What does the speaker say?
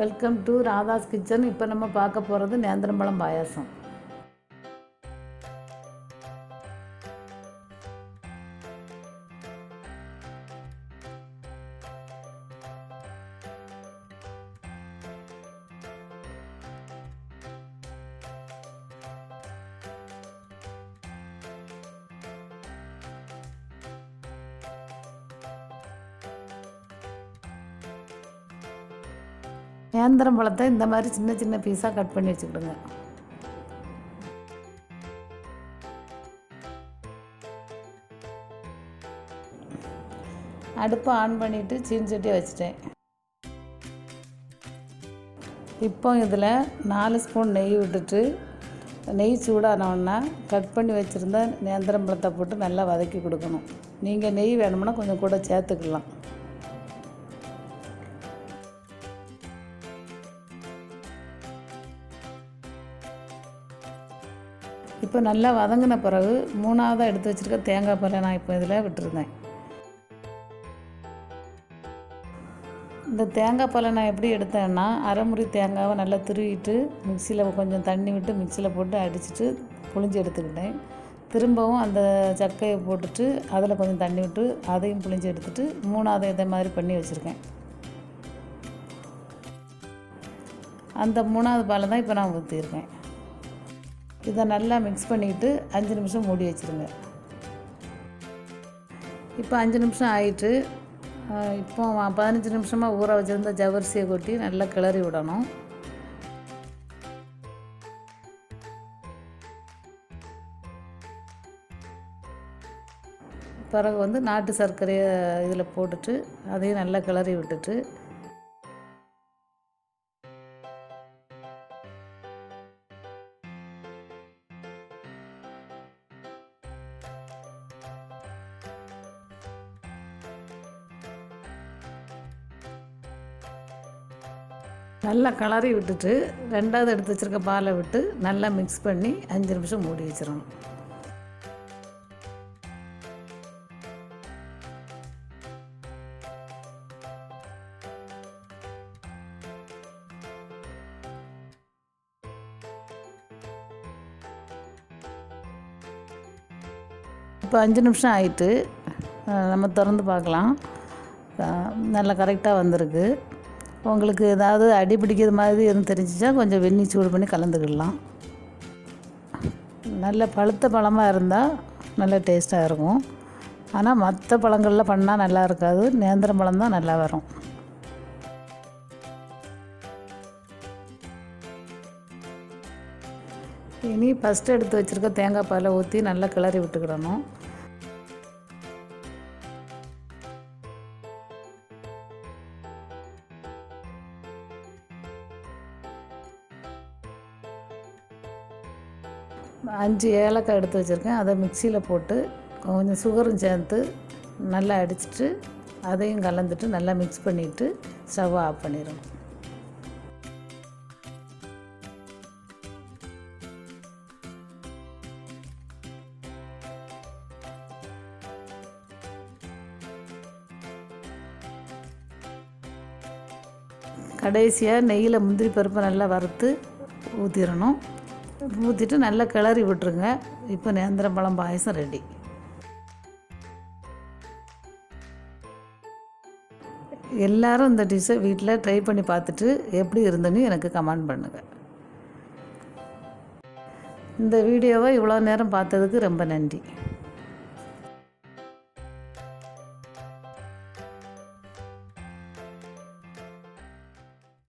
Welcome to Radha's kitchen. இப்போ நம்ம பார்க்க போகிறது நேந்திரம்பழம் பாயாசம். நேந்திரம் பழத்தை இந்த மாதிரி சின்ன சின்ன பீஸாக கட் பண்ணி வச்சுக்கிடுங்க. அடுப்பை ஆன் பண்ணிவிட்டு சீனிச்சட்டியை வச்சுட்டேன். இப்போ இதில் 4 ஸ்பூன் நெய் விட்டுட்டு, நெய் சூடானோன்னா கட் பண்ணி வச்சுருந்த நேந்திரம் பழத்தை போட்டு நல்லா வதக்கி கொடுக்கணும். நீங்கள் நெய் வேணும்னா கொஞ்சம் கூட சேர்த்துக்கலாம். இப்போ நல்லா வதங்கின பிறகு 3ஆவதாக எடுத்து வச்சுருக்க தேங்காய் பாலை நான் இப்போ இதில் விட்டுருந்தேன். இந்த தேங்காய் பாலை நான் எப்படி எடுத்தேன்னா, அரைமுறி தேங்காவை நல்லா துருவிட்டு மிக்சியில் கொஞ்சம் தண்ணி விட்டு மிக்சியில் போட்டு அடிச்சுட்டு புழிஞ்சு எடுத்துக்கிட்டேன். திரும்பவும் அந்த சக்கையை போட்டுட்டு அதில் கொஞ்சம் தண்ணி விட்டு அதையும் புழிஞ்சு எடுத்துகிட்டு 3ஆவது இதே மாதிரி பண்ணி வச்சுருக்கேன். அந்த 3ஆவது பாலை தான் இப்போ நான் ஊற்றிருக்கேன். இதை நல்லா மிக்ஸ் பண்ணிவிட்டு 5 நிமிஷம் மூடி வச்சுருங்க. இப்போ 5 நிமிஷம் ஆகிட்டு, இப்போ 15 நிமிஷமாக ஊற வச்சுருந்த ஜவ்வரிசியை கொட்டி நல்லா கிளறி விடணும். பிறகு நாட்டு சர்க்கரையை இதில் போட்டுட்டு அதையும் நல்லா கிளறி விட்டுட்டு, நல்லா கிளறி விட்டுட்டு 2ஆவது எடுத்து வச்சுருக்க பாலை விட்டு நல்லா மிக்ஸ் பண்ணி 5 நிமிஷம் மூடி வச்சிடணும். இப்போ 5 நிமிஷம் ஆகிட்டு நம்ம திறந்து பார்க்கலாம். நல்லா கரெக்டாக வந்திருக்கு. உங்களுக்கு ஏதாவது அடி பிடிக்கிற மாதிரி எதுவும் தெரிஞ்சிச்சா கொஞ்சம் வெந்நீர் சூடு பண்ணி கலந்துக்கிடலாம். நல்ல பழுத்த பழமாக இருந்தால் நல்ல டேஸ்ட்டாக இருக்கும். ஆனால் மற்ற பழங்களில் பண்ணால் நல்லா இருக்காது. நேந்திரம் பழம் தான் நல்லா வரும். இனி ஃபஸ்ட்டு எடுத்து வச்சுருக்க தேங்காய் பாலை ஊற்றி நல்லா கிளறி விட்டுக்கிடணும். அஞ்சு ஏலக்காய் எடுத்து வச்சுருக்கேன். அதை மிக்சியில் போட்டு கொஞ்சம் சுகரும் சேர்த்து நல்லா அடிச்சுட்டு அதையும் கலந்துட்டு நல்லா மிக்ஸ் பண்ணிவிட்டு ஸ்டவ் ஆஃப் பண்ணிடணும். கடைசியாக நெய்யில் முந்திரி பருப்பை நல்லா வறுத்து ஊற்றிடணும். ஊற்றிட்டு நல்லா கிளறி விட்டுருங்க. இப்போ நேந்திரம் பழம் பாயசம் ரெடி. எல்லோரும் இந்த டிஷ்ஷை வீட்டில் ட்ரை பண்ணி பார்த்துட்டு எப்படி இருந்துன்னு எனக்கு கமெண்ட் பண்ணுங்கள். இந்த வீடியோவை இவ்வளோ நேரம் பார்த்ததுக்கு ரொம்ப நன்றி.